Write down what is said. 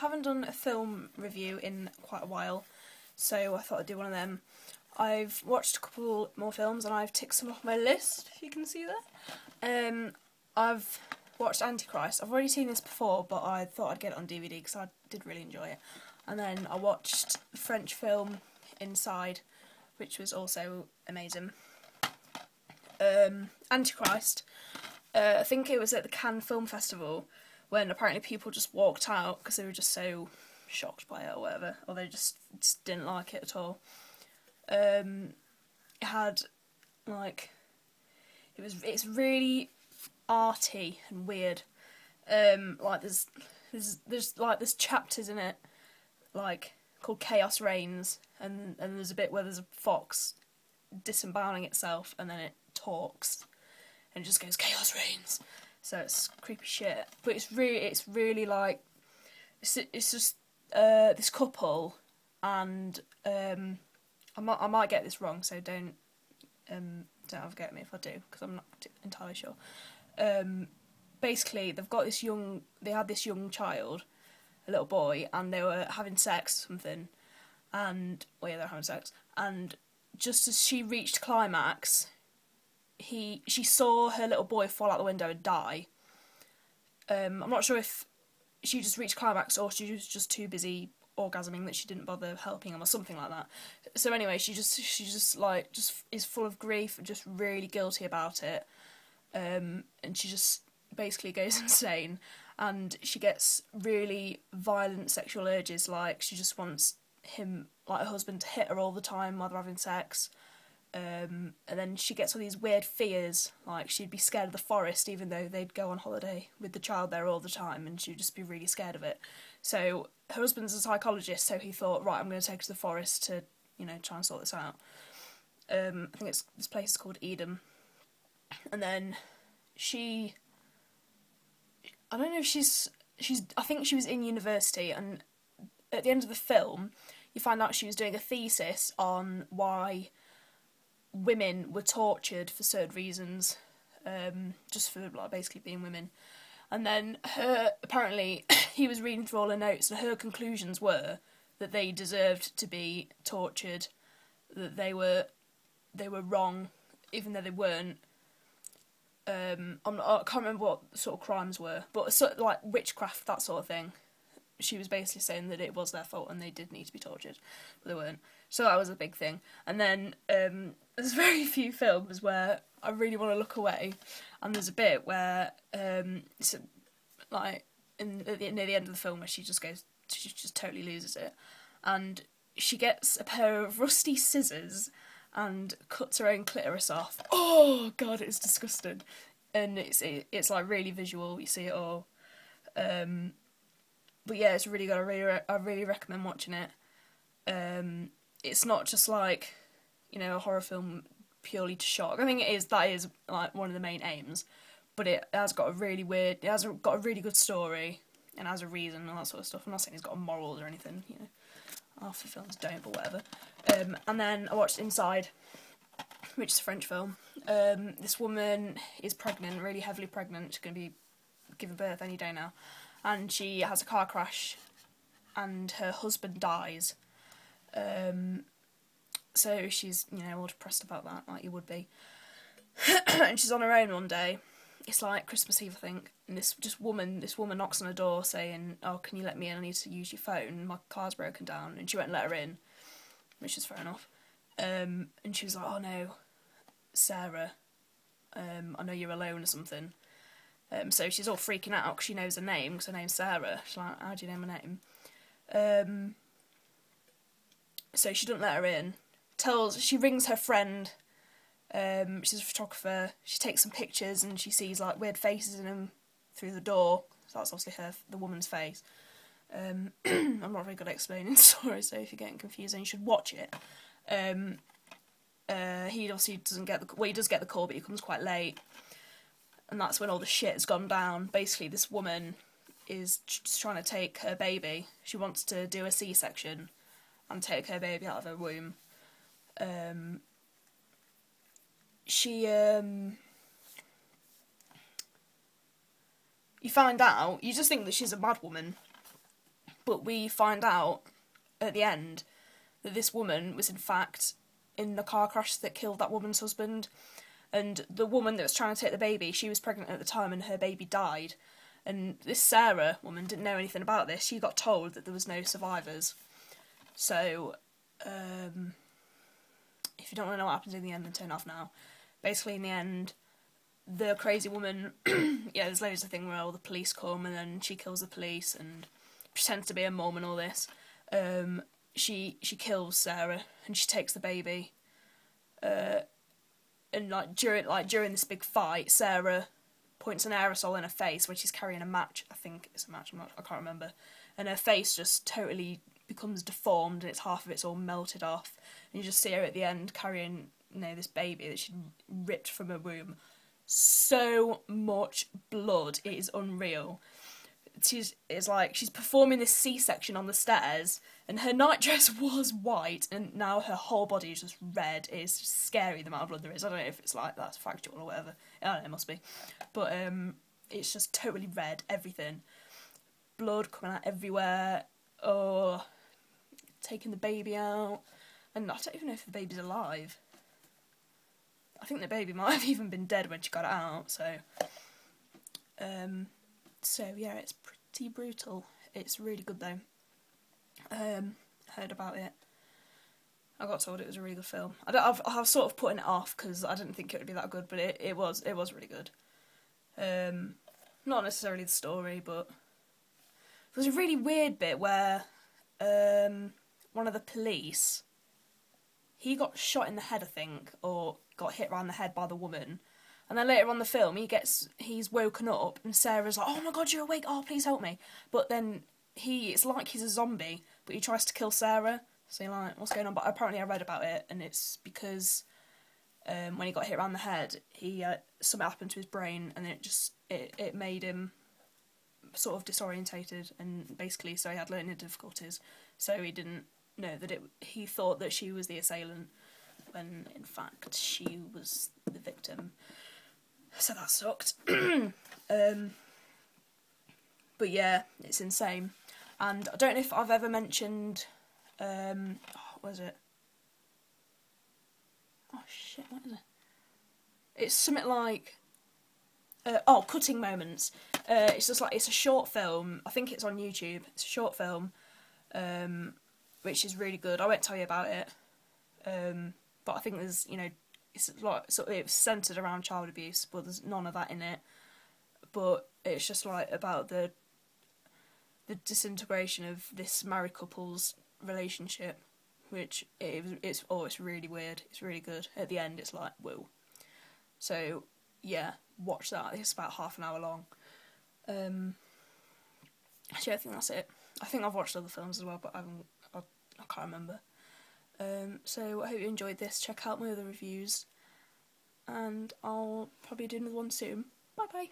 haven't done a film review in quite a while, so I thought I'd do one of them. I've watched a couple more films and I've ticked some off my list, if you can see that. I've watched AntiChrist. I've already seen this before, but I thought I'd get it on DVD because I did really enjoy it. And then I watched the French film Inside, which was also amazing. AntiChrist, I think it was at the Cannes Film Festival when apparently people just walked out because they were just so shocked by it or whatever, or they just didn't like it at all. It had, like, it's really arty and weird. Like there's chapters in it, like, called Chaos Reigns, and there's a bit where there's a fox disemboweling itself and then it talks and it just goes Chaos Reigns. So it's creepy shit. But it's really like it's just this couple, and I might get this wrong, so don't forget me if I do, because I'm not entirely sure. Basically, they had this young child, a little boy, and they were having sex or something, and they were having sex, and just as she reached climax, she saw her little boy fall out the window and die. I'm not sure if she just reached climax or she was just too busy orgasming that she didn't bother helping him or something like that. So anyway, she just is full of grief and just really guilty about it, and she just basically goes insane, and she gets really violent sexual urges. Like, she just wants him, like her husband, to hit her all the time while they're having sex. And then she gets all these weird fears, like she'd be scared of the forest even though they'd go on holiday with the child there all the time, and she'd just be really scared of it. So her husband's a psychologist, so he thought, right, I'm going to take her to the forest to, try and sort this out. I think this place is called Eden. And then I don't know if I think she was in university, and at the end of the film you find out she was doing a thesis on why women were tortured for certain reasons, just for, like, basically being women. And then apparently he was reading through all her notes, and her conclusions were that they deserved to be tortured, that they were wrong even though they weren't. I can't remember what sort of crimes were, but like witchcraft, that sort of thing. She was basically saying that it was their fault and they did need to be tortured, but they weren't. So that was a big thing. And then there's very few films where I really want to look away, and there's a bit where it's like near the end of the film where she just totally loses it, and she gets a pair of rusty scissors and cuts her own clitoris off. Oh god, it's disgusting, and it's like really visual. You see it all. But yeah, it's really good. I really recommend watching it. It's not just like, a horror film purely to shock. I think that is like one of the main aims, but it has got a really good story and has a reason and all that sort of stuff. I'm not saying it's got a moral or anything, half the films don't, but whatever. And then I watched Inside, which is a French film. This woman is pregnant, really heavily pregnant. She's going to be giving birth any day now. And she has a car crash, and her husband dies. So she's, all depressed about that, like you would be. And she's on her own one day. It's like Christmas Eve, I think. And this woman knocks on her door saying, "Oh, can you let me in? I need to use your phone. My car's broken down." And she won't let her in, which is fair enough. And she was like, "Oh no, Sarah, I know you're alone or something." So she's all freaking out because she knows her name, because her name's Sarah. She's like, "How do you know my name?" So she doesn't let her in. She rings her friend. She's a photographer. She takes some pictures and she sees like weird faces in them through the door. So that's obviously the woman's face. I'm not very good at explaining stories, so if you're getting confused, then you should watch it. He obviously doesn't get he does get the call, but he comes quite late. And that's when all the shit has gone down. Basically, this woman is just trying to take her baby. She wants to do a C-section and take her baby out of her womb. You find out, you just think that she's a mad woman, But we find out at the end that this woman was in fact in the car crash that killed that woman's husband. And the woman that was trying to take the baby, she was pregnant at the time and her baby died. And this Sarah woman didn't know anything about this. She got told that there was no survivors. So, if you don't want to know what happens in the end, then turn off now. Basically, in the end, the crazy woman, yeah, there's loads of things where all the police come and then she kills the police and pretends to be a mum and all this. She kills Sarah and she takes the baby. And during this big fight, Sarah points an aerosol in her face when she's carrying a match. I think it's a match. I can't remember. And her face just totally becomes deformed, and half of it's all melted off. And you just see her at the end carrying, this baby that she ripped from her womb. So much blood, it is unreal. It's like she's performing this C-section on the stairs, and her nightdress was white, and now her whole body is just red. It's scary the amount of blood there is. I don't know if it's like that's factual or whatever. I don't know, it must be. But it's just totally red, everything. Blood coming out everywhere. Oh, taking the baby out. And I don't even know if the baby's alive. I think the baby might have even been dead when she got it out, so... So yeah, it's pretty brutal. It's really good though. Heard about it. I got told it was a really good film. I've sort of putting it off because I didn't think it would be that good, but it was really good. Not necessarily the story, but there was a really weird bit where one of the police, he got shot in the head, I think, or got hit around the head by the woman. And then later on in the film, he's woken up, and Sarah's like, "Oh my God, you're awake! Oh, please help me!" But then it's like he's a zombie, but he tries to kill Sarah. So you're like, what's going on? But apparently I read about it, and it's because when he got hit around the head, something happened to his brain, and it made him sort of disorientated, and basically so he had learning difficulties. So he didn't know that he thought that she was the assailant, when in fact she was the victim. So that sucked. But yeah, it's insane. And I don't know if I've ever mentioned, what was it? Oh shit, what is it? It's something like, Cutting Moments. It's a short film. I think it's on YouTube. It's a short film, which is really good. I won't tell you about it. But I think there's, it's like it's centered around child abuse, but there's none of that in it. But it's just like about the disintegration of this married couple's relationship, which it's really weird. It's really good. At the end, it's like whoa. So yeah, watch that. It's about half an hour long. Actually, I think that's it. I think I've watched other films as well, but I can't remember. So I hope you enjoyed this. Check out my other reviews, and I'll probably do another one soon. Bye bye.